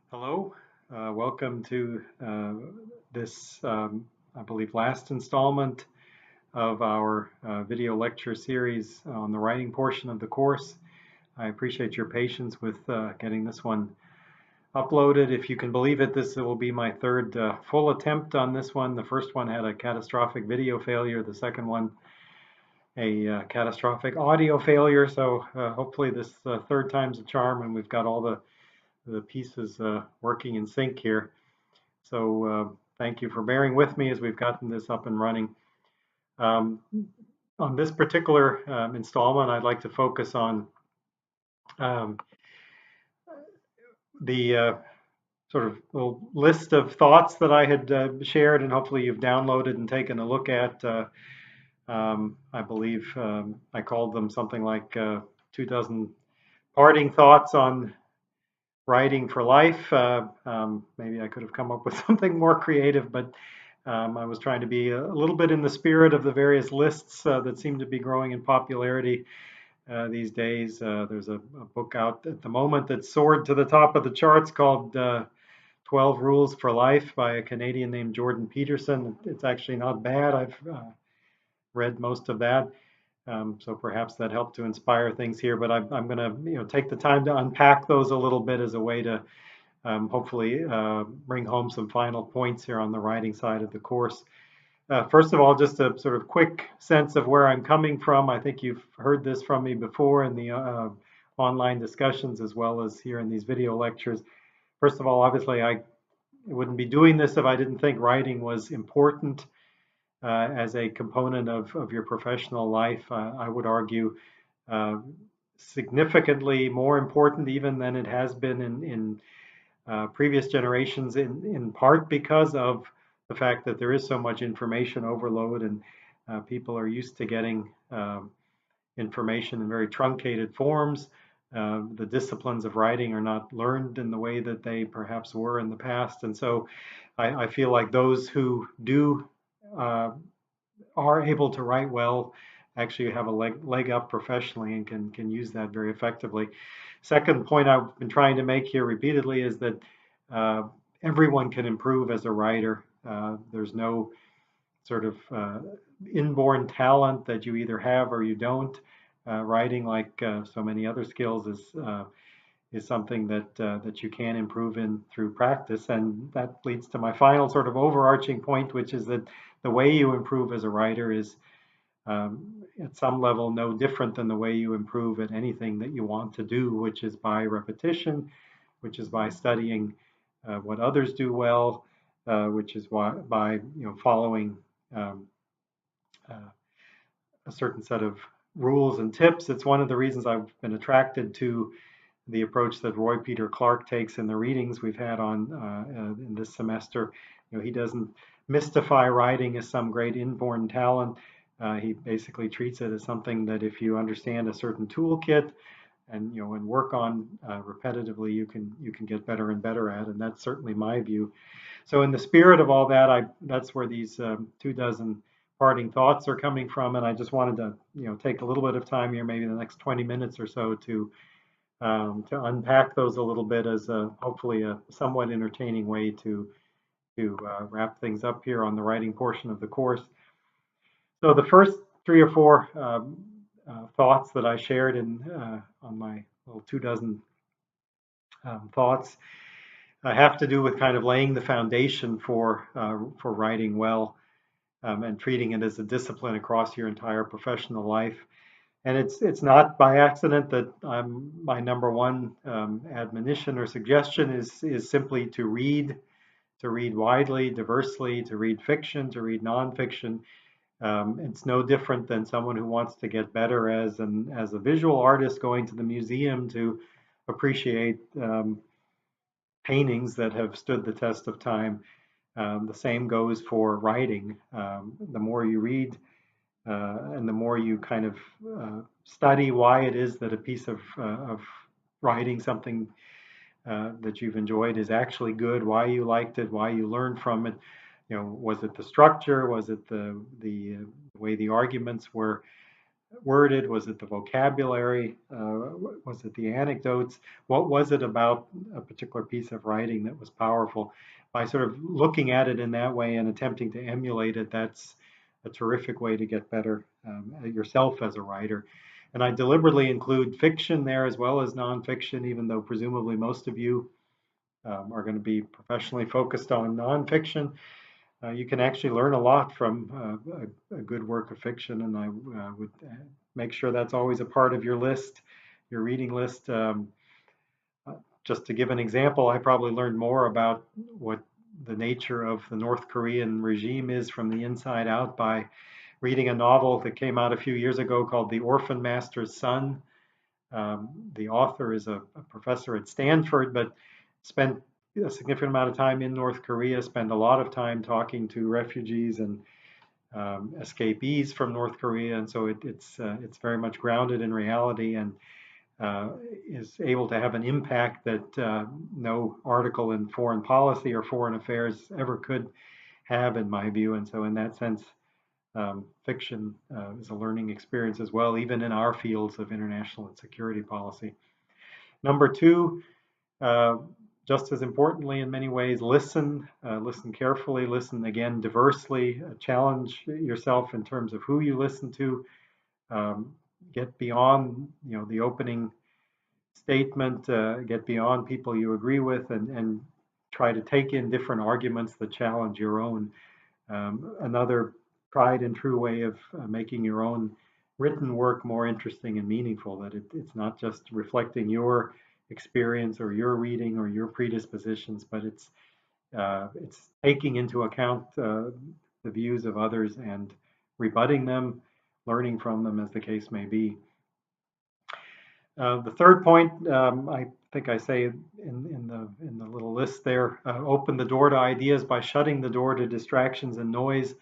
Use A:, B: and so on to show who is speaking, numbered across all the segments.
A: Hello, welcome to this, I believe, last installment of our video lecture series on the writing portion of the course. I appreciate your patience with getting this one uploaded. If you can believe it, this will be my third full attempt on this one. The first one had a catastrophic video failure, the second one a catastrophic audio failure. So hopefully this third time's a charm and we've got all the pieces working in sync here. So thank you for bearing with me as we've gotten this up and running. Um, on this particular installment, I'd like to focus on um, the sort of little list of thoughts that I had shared, and hopefully you've downloaded and taken a look at. I believe I called them something like 2 dozen parting thoughts on writing for life. Maybe I could have come up with something more creative, but I was trying to be a little bit in the spirit of the various lists that seem to be growing in popularity these days. There's a book out at the moment that soared to the top of the charts called 12 Rules for Life by a Canadian named Jordan Peterson. It's actually not bad. I've read most of that. So perhaps that helped to inspire things here, but I'm going to take the time to unpack those a little bit as a way to hopefully bring home some final points here on the writing side of the course. First of all, just a sort of quick sense of where I'm coming from. I think you've heard this from me before in the online discussions as well as here in these video lectures. First of all, obviously, I wouldn't be doing this if I didn't think writing was important as a component of your professional life. I would argue uh, significantly more important even than it has been in previous generations, in part because of the fact that there is so much information overload and people are used to getting information in very truncated forms. The disciplines of writing are not learned in the way that they perhaps were in the past. And so I feel like those who do uh, are able to write well actually have a leg up professionally and can use that very effectively. Second point I've been trying to make here repeatedly is that uh, everyone can improve as a writer. There's no sort of inborn talent that you either have or you don't. Writing, like so many other skills, is something that you can improve in through practice, and that leads to my final sort of overarching point, which is that the way you improve as a writer is at some level no different than the way you improve at anything that you want to do, which is by repetition, which is by studying what others do well, which is by following um, uh, a certain set of rules and tips. It's one of the reasons I've been attracted to the approach that Roy Peter Clarke takes in the readings we've had on in this semester. He doesn't mystify writing as some great inborn talent. He basically treats it as something that if you understand a certain toolkit and work on repetitively, you can get better and better at. And that's certainly my view. So in the spirit of all that, that's where these 2 dozen parting thoughts are coming from. And I just wanted to take a little bit of time here, maybe the next 20 minutes or so, to unpack those a little bit as hopefully a somewhat entertaining way to wrap things up here on the writing portion of the course. So the first three or four thoughts that I shared on my little 2 dozen thoughts have to do with kind of laying the foundation for writing well and treating it as a discipline across your entire professional life. And it's not by accident that my number one admonition or suggestion is simply to read widely, diversely, to read fiction, to read nonfiction. It's no different than someone who wants to get better as a visual artist going to the museum to appreciate paintings that have stood the test of time. The same goes for writing. The more you read, and the more you kind of study why it is that a piece of writing, something that you've enjoyed, is actually good, why you liked it, why you learned from it. Was it the structure? Was it the way the arguments were worded? Was it the vocabulary? Was it the anecdotes? What was it about a particular piece of writing that was powerful? By sort of looking at it in that way and attempting to emulate it, that's a terrific way to get better yourself as a writer. And I deliberately include fiction there as well as nonfiction, even though presumably most of you are going to be professionally focused on nonfiction. You can actually learn a lot from a good work of fiction, and I would make sure that's always a part of your list, your reading list. Uh, just to give an example, I probably learned more about what the nature of the North Korean regime is from the inside out by reading a novel that came out a few years ago called The Orphan Master's Son. The author is a professor at Stanford, but spent a significant amount of time in North Korea, spent a lot of time talking to refugees and escapees from North Korea, and so it's very much grounded in reality and is able to have an impact that no article in Foreign Policy or Foreign Affairs ever could have, in my view. And so, in that sense, fiction is a learning experience as well, even in our fields of international and security policy. Number two, uh, just as importantly in many ways, listen. Listen carefully, listen again diversely, challenge yourself in terms of who you listen to. Get beyond the opening statement, get beyond people you agree with, and try to take in different arguments that challenge your own. Another tried and true way of making your own written work more interesting and meaningful, that it's not just reflecting your experience or your reading or your predispositions, but it's taking into account the views of others and rebutting them, learning from them, as the case may be. The third point, I think I say in the little list there, open the door to ideas by shutting the door to distractions and noise.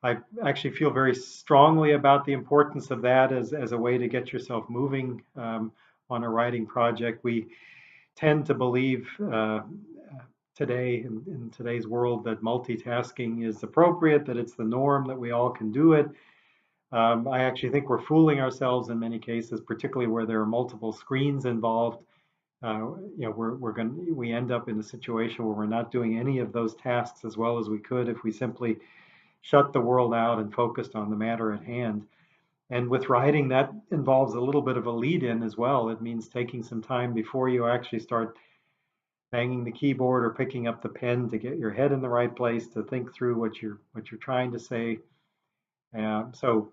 A: I actually feel very strongly about the importance of that as a way to get yourself moving on a writing project. We tend to believe today, in today's world, that multitasking is appropriate, that it's the norm, that we all can do it. I actually think we're fooling ourselves in many cases, particularly where there are multiple screens involved. We end up in a situation where we're not doing any of those tasks as well as we could if we simply shut the world out and focused on the matter at hand. And with writing, that involves a little bit of a lead in as well. It means taking some time before you actually start banging the keyboard or picking up the pen to get your head in the right place, to think through what you're trying to say. So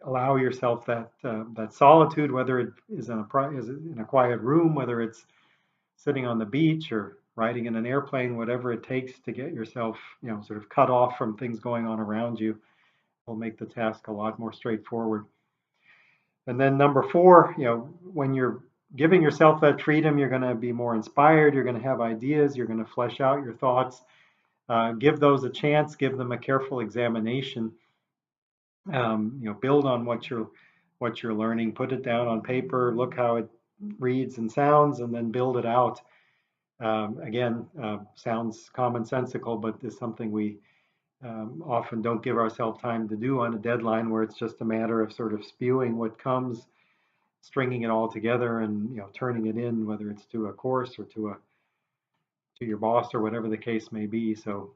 A: allow yourself that solitude, whether it is in a quiet room, whether it's sitting on the beach or riding in an airplane, whatever it takes to get yourself, sort of cut off from things going on around you, will make the task a lot more straightforward. And then number four, when you're giving yourself that freedom, you're going to be more inspired. You're going to have ideas. You're going to flesh out your thoughts. Give those a chance. Give them a careful examination. Build on what you're learning. Put it down on paper. Look how it reads and sounds, and then build it out. Again, sounds commonsensical, but is something we often don't give ourselves time to do on a deadline, where it's just a matter of sort of spewing what comes, stringing it all together, and turning it in, whether it's to a course or to your boss or whatever the case may be. So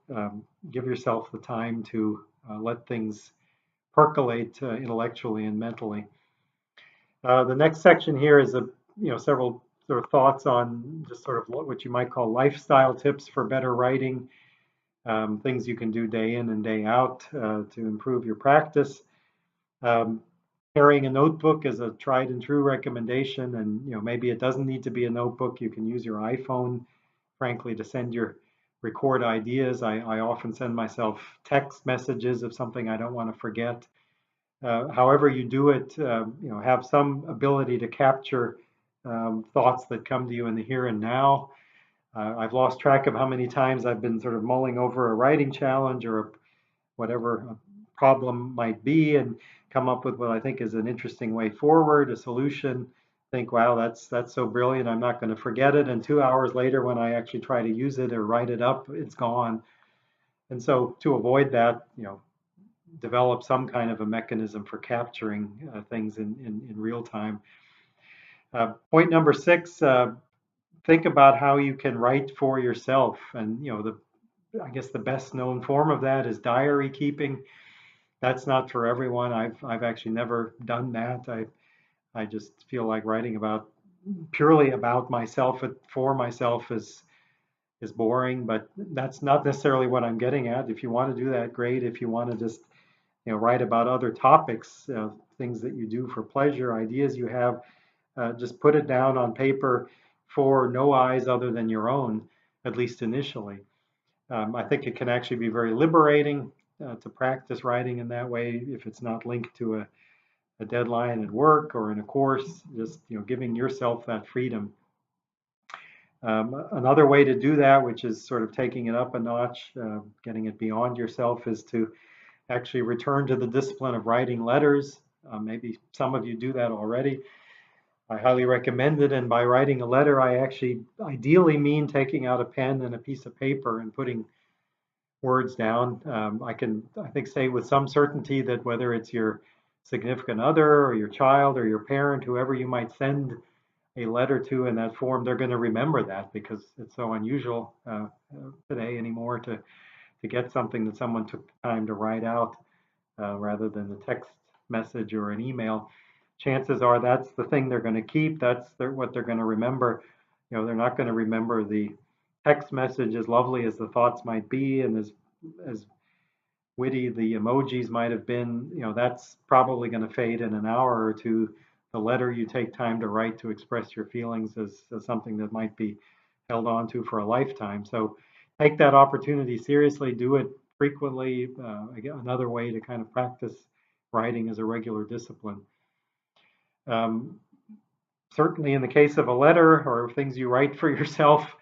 A: give yourself the time to let things percolate intellectually and mentally. The next section here is several sort of thoughts on just sort of what you might call lifestyle tips for better writing. Things you can do day in and day out to improve your practice. Carrying a notebook is a tried and true recommendation, and maybe it doesn't need to be a notebook. You can use your iPhone, frankly, to record ideas. I often send myself text messages of something I don't want to forget. However you do it, have some ability to capture thoughts that come to you in the here and now. I've lost track of how many times I've been sort of mulling over a writing challenge or whatever a problem might be, and come up with what I think is an interesting way forward, a solution. Think, wow, that's so brilliant. I'm not going to forget it. And 2 hours later, when I actually try to use it or write it up, it's gone. And so to avoid that, develop some kind of a mechanism for capturing things in real time. Point number 6, think about how you can write for yourself. And, I guess the best known form of that is diary keeping. That's not for everyone. I've actually never done that. I just feel like writing purely about myself for myself is boring, but that's not necessarily what I'm getting at. If you want to do that, great. If you want to just write about other topics, things that you do for pleasure, ideas you have, just put it down on paper for no eyes other than your own, at least initially. I think it can actually be very liberating to practice writing in that way if it's not linked to a deadline at work or in a course, just giving yourself that freedom. Another way to do that, which is sort of taking it up a notch, getting it beyond yourself, is to actually return to the discipline of writing letters. Maybe some of you do that already. I highly recommend it. And by writing a letter, I actually ideally mean taking out a pen and a piece of paper and putting words down. I think, say with some certainty that whether it's your significant other or your child or your parent, whoever you might send a letter to in that form, they're going to remember that because it's so unusual today anymore to get something that someone took the time to write out rather than a text message or an email. Chances are that's the thing they're going to keep. That's what they're going to remember. They're not going to remember the text message, as lovely as the thoughts might be and as witty the emojis might have been. That's probably going to fade in an hour or two. The letter you take time to write to express your feelings is something that might be held on to for a lifetime. So take that opportunity seriously, do it frequently. Again, another way to kind of practice writing as a regular discipline. Um, Certainly in the case of a letter or things you write for yourself,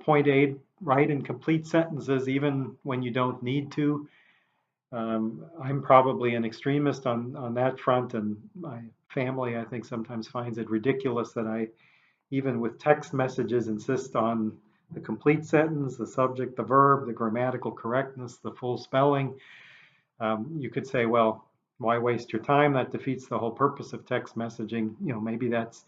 A: point 8, write in complete sentences even when you don't need to. I'm probably an extremist on that front, and my family, I think, sometimes finds it ridiculous that I, even with text messages, insist on the complete sentence, the subject, the verb, the grammatical correctness, the full spelling. You could say, well, why waste your time? That defeats the whole purpose of text messaging. Maybe that's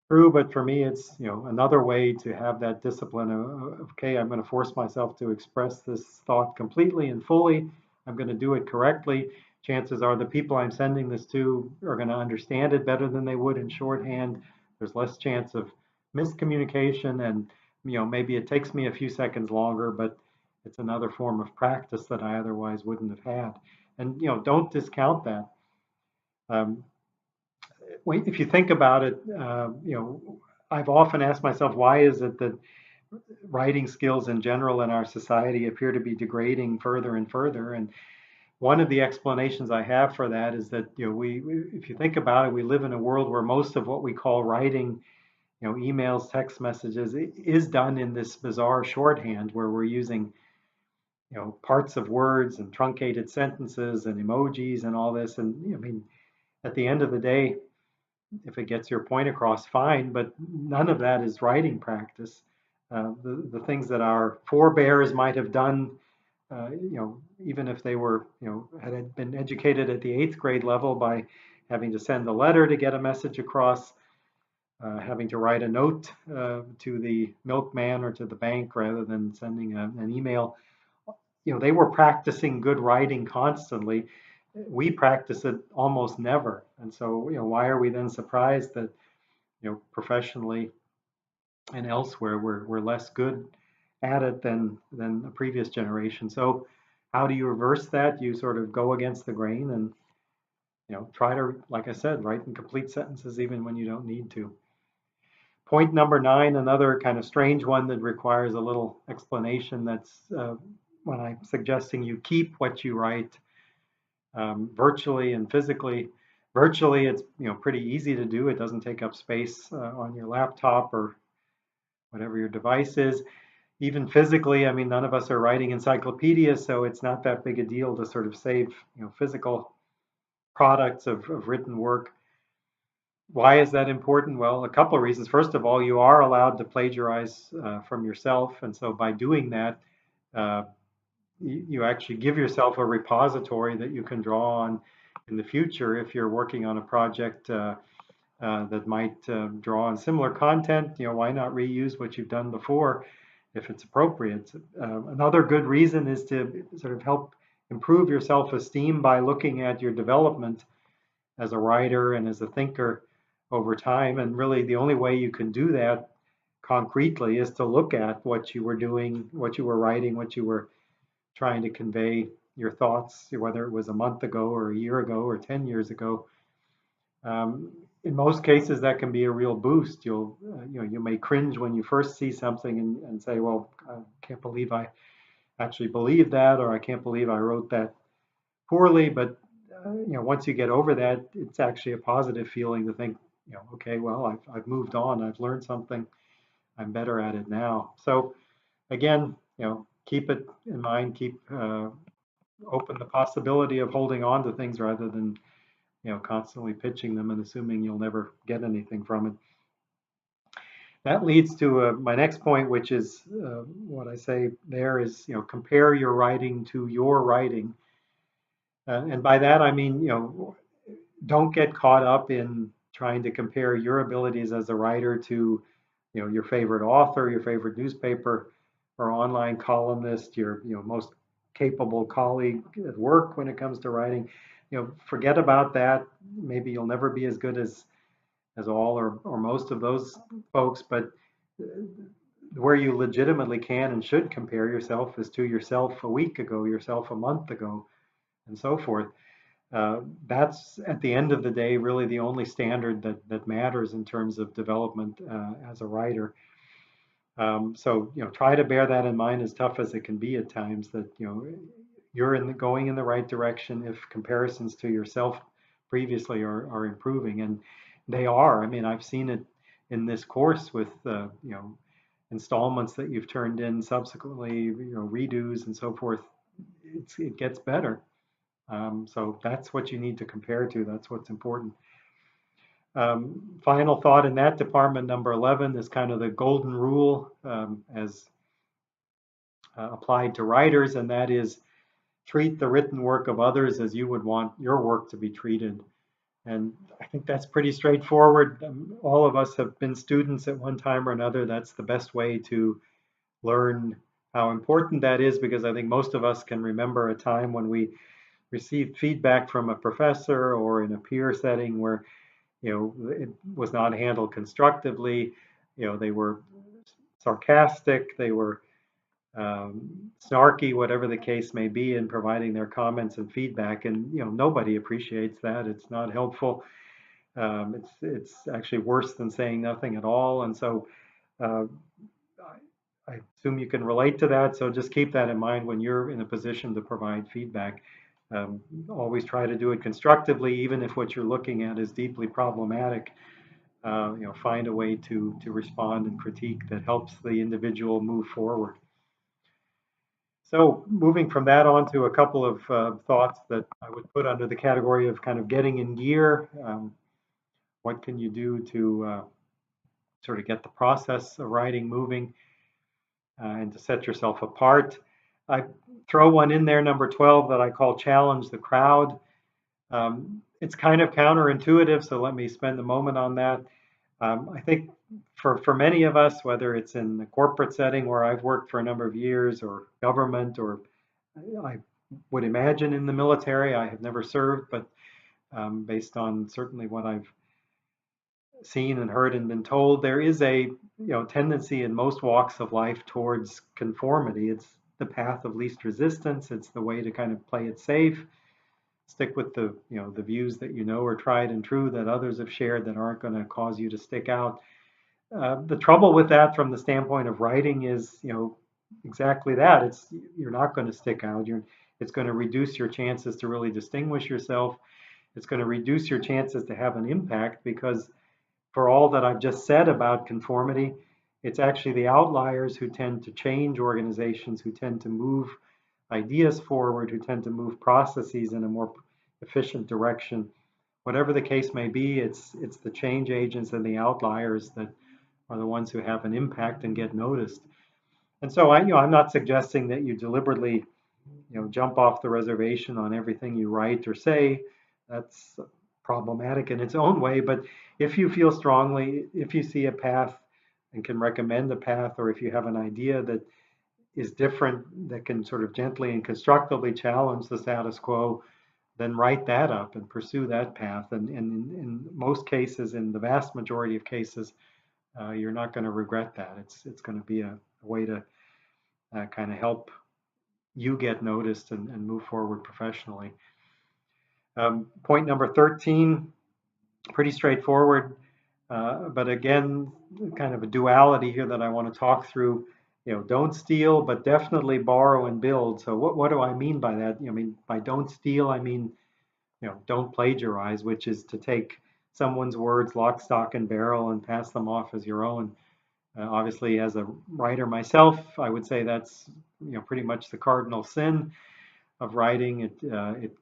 A: true, but for me, it's another way to have that discipline of okay, I'm going to force myself to express this thought completely and fully. I'm going to do it correctly. Chances are the people I'm sending this to are going to understand it better than they would in shorthand. There's less chance of miscommunication, and maybe it takes me a few seconds longer, but it's another form of practice that I otherwise wouldn't have had. And don't discount that. Um, if you think about it, I've often asked myself, why is it that writing skills in general in our society appear to be degrading further and further? And one of the explanations I have for that is that, if you think about it, we live in a world where most of what we call writing, emails, text messages, is done in this bizarre shorthand where we're using, parts of words and truncated sentences and emojis and all this. And I mean, at the end of the day, if it gets your point across, fine, but none of that is writing practice. The things that our forebears might have done, even if they were, had been educated at the 8th grade level by having to send a letter to get a message across, having to write a note to the milkman or to the bank rather than sending an email. They were practicing good writing constantly. We practice it almost never. And so, why are we then surprised that, professionally and elsewhere, we're less good at it than the previous generation? So how do you reverse that? You sort of go against the grain and, try to, like I said, write in complete sentences even when you don't need to. Point number 9, another kind of strange one that requires a little explanation. That's when I'm suggesting you keep what you write virtually and physically. Virtually, it's pretty easy to do. It doesn't take up space on your laptop or whatever your device is. Even physically, I mean, none of us are writing encyclopedias, so it's not that big a deal to sort of save physical products of written work. Why is that important? Well, a couple of reasons. First of all, you are allowed to plagiarize from yourself, and so by doing that, uh, you actually give yourself a repository that you can draw on in the future if you're working on a project that might draw on similar content. Why not reuse what you've done before if it's appropriate? Another good reason is to sort of help improve your self-esteem by looking at your development as a writer and as a thinker over time. And really, the only way you can do that concretely is to look at what you were doing, what you were writing, what you were trying to convey, your thoughts, whether it was a month ago or a year ago or 10 years ago. In most cases, that can be a real boost. You may cringe when you first see something and say, well, I can't believe I actually believed that, or I can't believe I wrote that poorly. But once you get over that, it's actually a positive feeling to think, okay, well, I've moved on, I've learned something, I'm better at it now. So again, keep it in mind, keep open the possibility of holding on to things rather than constantly pitching them and assuming you'll never get anything from it. That leads to my next point, which is what I say there is, compare your writing to your writing. And by that, I mean, don't get caught up in trying to compare your abilities as a writer to, your favorite author, your favorite newspaper or online columnist, your, most capable colleague at work when it comes to writing. Forget about that. Maybe you'll never be as good as all or most of those folks, but where you legitimately can and should compare yourself is to yourself a week ago, yourself a month ago, and so forth. That's at the end of the day really the only standard that matters in terms of development as a writer. So try to bear that in mind, as tough as it can be at times. That you're going in the right direction if comparisons to yourself previously are improving, and they are. I mean, I've seen it in this course with installments that you've turned in subsequently, redos and so forth. It gets better. So that's what you need to compare to. That's what's important. Final thought in that department, number 11, is kind of the golden rule as applied to writers, and that is treat the written work of others as you would want your work to be treated. And I think that's pretty straightforward. All of us have been students at one time or another. That's the best way to learn how important that is, because I think most of us can remember a time when we received feedback from a professor or in a peer setting where it was not handled constructively. They were sarcastic, they were snarky, whatever the case may be, in providing their comments and feedback. And nobody appreciates that. It's not helpful. It's actually worse than saying nothing at all. And so uh, I assume you can relate to that. So just keep that in mind when you're in a position to provide feedback. Always try to do it constructively, even if what you're looking at is deeply problematic. Find a way to respond and critique that helps the individual move forward. So moving from that on to a couple of thoughts that I would put under the category of kind of getting in gear. What can you do to sort of get the process of writing moving and to set yourself apart? I throw one in there, number 12, that I call challenge the crowd. It's kind of counterintuitive, so let me spend a moment on that. I think for many of us, whether it's in the corporate setting where I've worked for a number of years, or government, or I would imagine in the military, I have never served, but based on certainly what I've seen and heard and been told, there is a tendency in most walks of life towards conformity. It's the path of least resistance. It's the way to kind of play it safe, stick with the views that are tried and true that others have shared that aren't going to cause you to stick out. The trouble with that from the standpoint of writing is exactly that. You're not going to stick out. It's going to reduce your chances to really distinguish yourself. It's going to reduce your chances to have an impact, because for all that I've just said about conformity, it's actually the outliers who tend to change organizations, who tend to move ideas forward, who tend to move processes in a more efficient direction. Whatever the case may be, it's the change agents and the outliers that are the ones who have an impact and get noticed. And so I'm not suggesting that you deliberately jump off the reservation on everything you write or say. That's problematic in its own way. But if you feel strongly, if you see a path and can recommend a path, or if you have an idea that is different, that can sort of gently and constructively challenge the status quo, then write that up and pursue that path. And in most cases, in the vast majority of cases, you're not going to regret that. It's going to be a way to kind of help you get noticed and move forward professionally. Point number 13, pretty straightforward, but again, kind of a duality here that I want to talk through. Don't steal, but definitely borrow and build. So what do I mean by that? I mean, by don't steal, I mean, don't plagiarize, which is to take someone's words lock, stock, and barrel and pass them off as your own. Obviously, as a writer myself, I would say that's pretty much the cardinal sin of writing.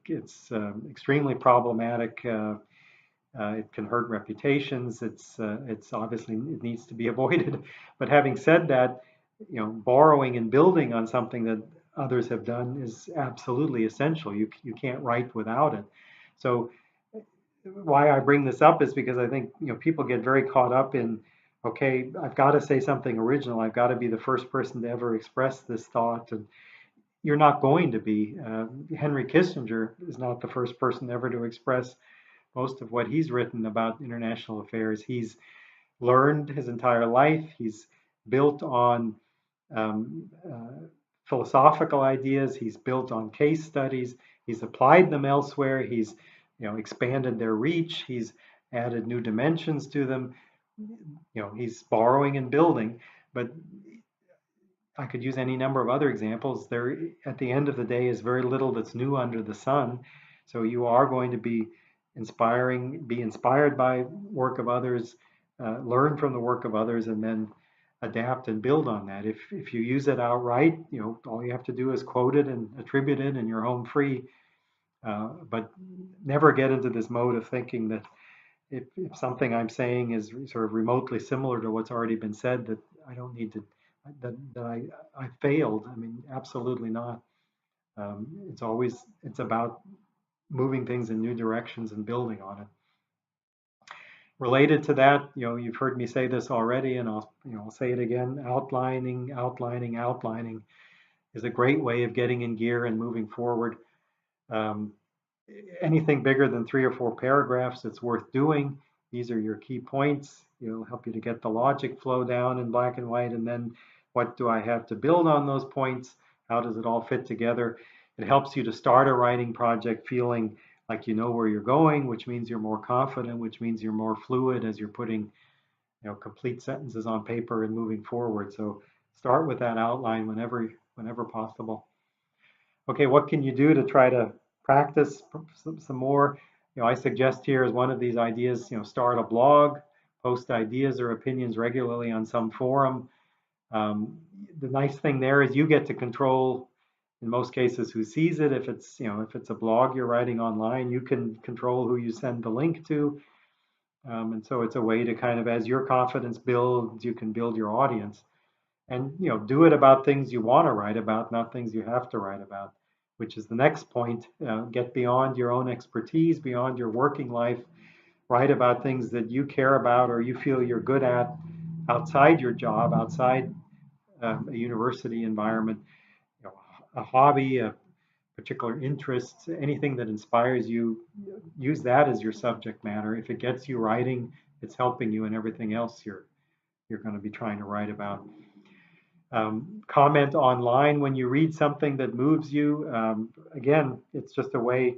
A: It's extremely problematic. It can hurt reputations. It's obviously it needs to be avoided. But having said that, borrowing and building on something that others have done is absolutely essential. You can't write without it. So why I bring this up is because I think people get very caught up in, okay, I've got to say something original. I've got to be the first person to ever express this thought, and you're not going to be. Henry Kissinger is not the first person ever to express most of what he's written about international affairs. He's learned his entire life. He's built on philosophical ideas. He's built on case studies. He's applied them elsewhere. He's expanded their reach. He's added new dimensions to them. He's borrowing and building. But I could use any number of other examples. There, at the end of the day, is very little that's new under the sun. So you are going to be inspired by work of others, learn from the work of others, and then adapt and build on that. If you use it outright, all you have to do is quote it and attribute it, and you're home free. But never get into this mode of thinking that if something I'm saying is sort of remotely similar to what's already been said, that I don't need to, that I failed. I mean, absolutely not. It's about moving things in new directions and building on it. Related to that, you've heard me say this already, and I'll say it again. Outlining is a great way of getting in gear and moving forward. Anything bigger than 3 or 4 paragraphs, it's worth doing. These are your key points. It'll help you to get the logic flow down in black and white, and then what do I have to build on those points? How does it all fit together? It helps you to start a writing project feeling like you know where you're going, which means you're more confident, which means you're more fluid as you're putting complete sentences on paper and moving forward. So start with that outline whenever possible. Okay, what can you do to try to practice some more? I suggest here as one of these ideas, start a blog, post ideas or opinions regularly on some forum. The nice thing there is you get to control, in most cases, who sees it. If it's a blog you're writing online, you can control who you send the link to. And so it's a way to kind of, as your confidence builds, you can build your audience. And do it about things you want to write about, not things you have to write about, which is the next point. Get beyond your own expertise, beyond your working life. Write about things that you care about or you feel you're good at outside your job, outside a university environment. A hobby, a particular interest, anything that inspires you. Use that as your subject matter. If it gets you writing, it's helping you in everything else you're going to be trying to write about. Comment online when you read something that moves you. Again, it's just a way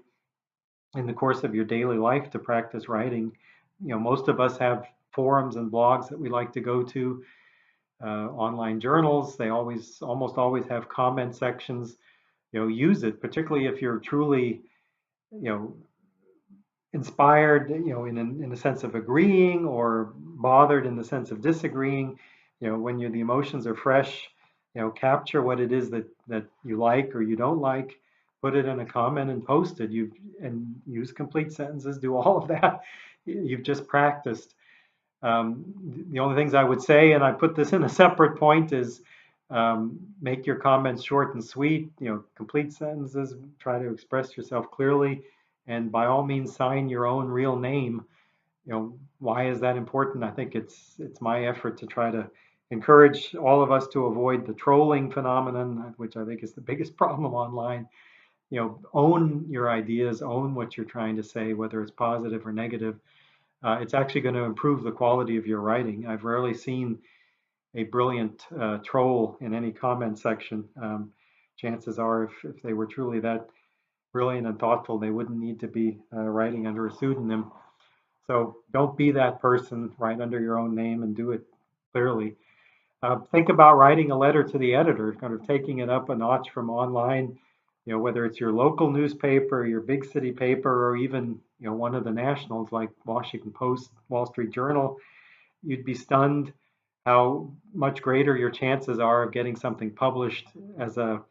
A: in the course of your daily life to practice writing. Most of us have forums and blogs that we like to go to, online journals. They almost always have comment sections. Use it, particularly if you're truly, inspired, in the sense of agreeing, or bothered in the sense of disagreeing. When the emotions are fresh, capture what it is that you like or you don't like, put it in a comment and post it. And use complete sentences, do all of that. You've just practiced. The only things I would say, and I put this in a separate point, is Make your comments short and sweet, complete sentences, try to express yourself clearly, and by all means sign your own real name. Why is that important? I think it's my effort to try to encourage all of us to avoid the trolling phenomenon, which I think is the biggest problem online. Own your ideas, own what you're trying to say, whether it's positive or negative. It's actually going to improve the quality of your writing. I've rarely seen a brilliant troll in any comment section. Chances are, if they were truly that brilliant and thoughtful, they wouldn't need to be writing under a pseudonym. So don't be that person. Write under your own name and do it clearly. Think about writing a letter to the editor, kind of taking it up a notch from online. Whether it's your local newspaper, your big city paper, or even one of the nationals like Washington Post, Wall Street Journal. You'd be stunned how much greater your chances are of getting something published as a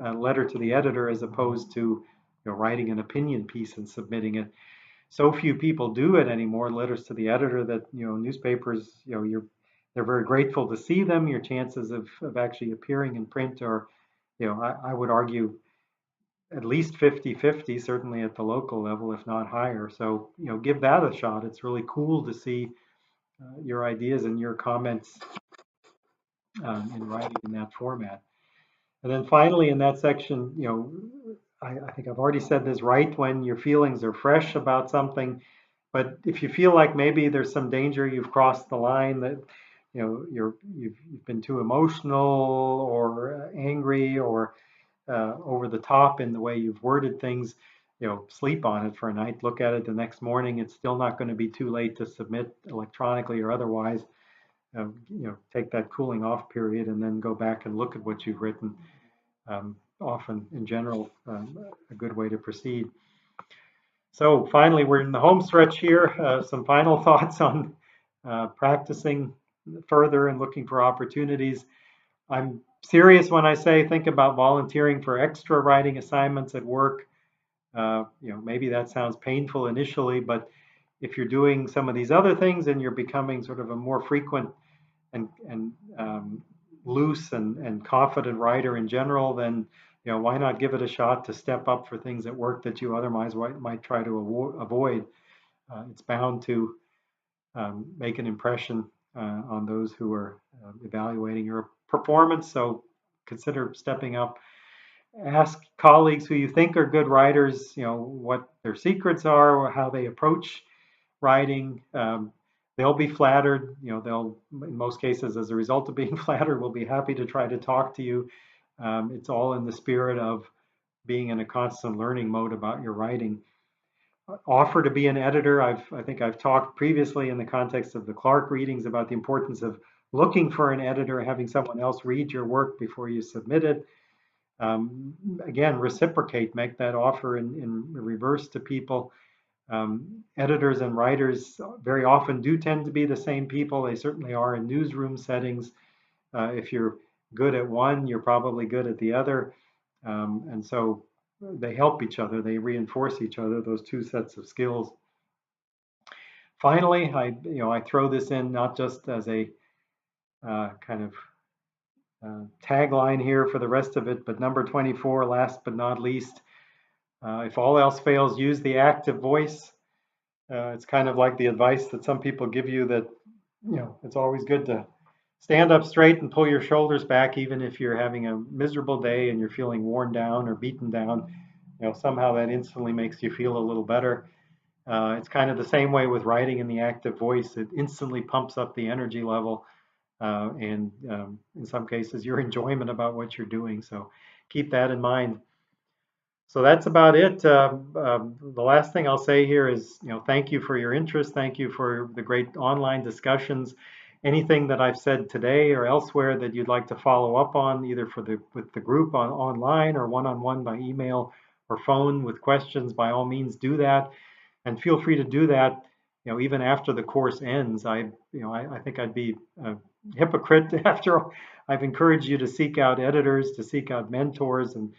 A: letter to the editor as opposed to writing an opinion piece and submitting it. So few people do it anymore, letters to the editor, that newspapers, they're very grateful to see them. Your chances of actually appearing in print are, I would argue at least 50-50, certainly at the local level, if not higher. So give that a shot. It's really cool to see your ideas and your comments in writing in that format. And then finally, in that section, I think I've already said this, right when your feelings are fresh about something. But if you feel like maybe there's some danger, you've crossed the line, that you've been too emotional or angry or over the top in the way you've worded things, sleep on it for a night, look at it the next morning. It's still not going to be too late to submit electronically or otherwise. Take that cooling off period and then go back and look at what you've written. Often, in general, a good way to proceed. So finally, we're in the home stretch here. Some final thoughts on practicing further and looking for opportunities. I'm serious when I say think about volunteering for extra writing assignments at work. Maybe that sounds painful initially, but if you're doing some of these other things and you're becoming sort of a more frequent and loose and confident writer in general, then why not give it a shot to step up for things at work that you otherwise might try to avoid. It's bound to make an impression on those who are evaluating your performance. So consider stepping up. Ask colleagues who you think are good writers, what their secrets are or how they approach writing. They'll be flattered. They'll, in most cases, as a result of being flattered, will be happy to try to talk to you. It's all in the spirit of being in a constant learning mode about your writing. Offer to be an editor. I think I've talked previously in the context of the Clark readings about the importance of looking for an editor, having someone else read your work before you submit it. Again, reciprocate, make that offer in reverse to people. Editors and writers very often do tend to be the same people. They certainly are in newsroom settings. If you're good at one, you're probably good at the other. And so they help each other. They reinforce each other, those two sets of skills. Finally, I throw this in not just as a kind of tagline here for the rest of it, but number 24, last but not least, if all else fails, use the active voice. It's kind of like the advice that some people give you that, it's always good to stand up straight and pull your shoulders back, even if you're having a miserable day and you're feeling worn down or beaten down. Somehow that instantly makes you feel a little better. It's kind of the same way with writing in the active voice. It instantly pumps up the energy level and in some cases your enjoyment about what you're doing. So keep that in mind. So that's about it. The last thing I'll say here is, thank you for your interest. Thank you for the great online discussions. Anything that I've said today or elsewhere that you'd like to follow up on, either with the group online or one-on-one by email or phone with questions, by all means do that. And feel free to do that, even after the course ends. I think I'd be a hypocrite after I've encouraged you to seek out editors, to seek out mentors and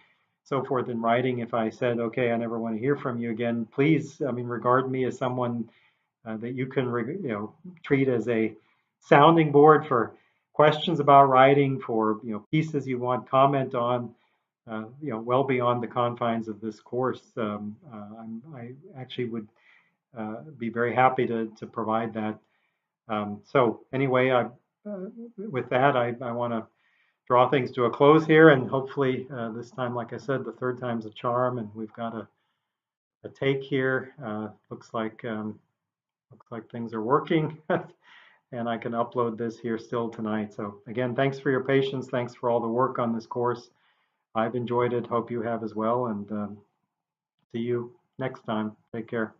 A: so forth in writing. If I said, okay, I never want to hear from you again, please, regard me as someone that you can, treat as a sounding board for questions about writing, for pieces you want comment on, well beyond the confines of this course, I actually would be very happy to provide that. So anyway, with that, I want to draw things to a close here, and hopefully this time, like I said, the third time's a charm, and we've got a take here. Looks like things are working, and I can upload this here still tonight. So again, thanks for your patience. Thanks for all the work on this course. I've enjoyed it. Hope you have as well, and see you next time. Take care.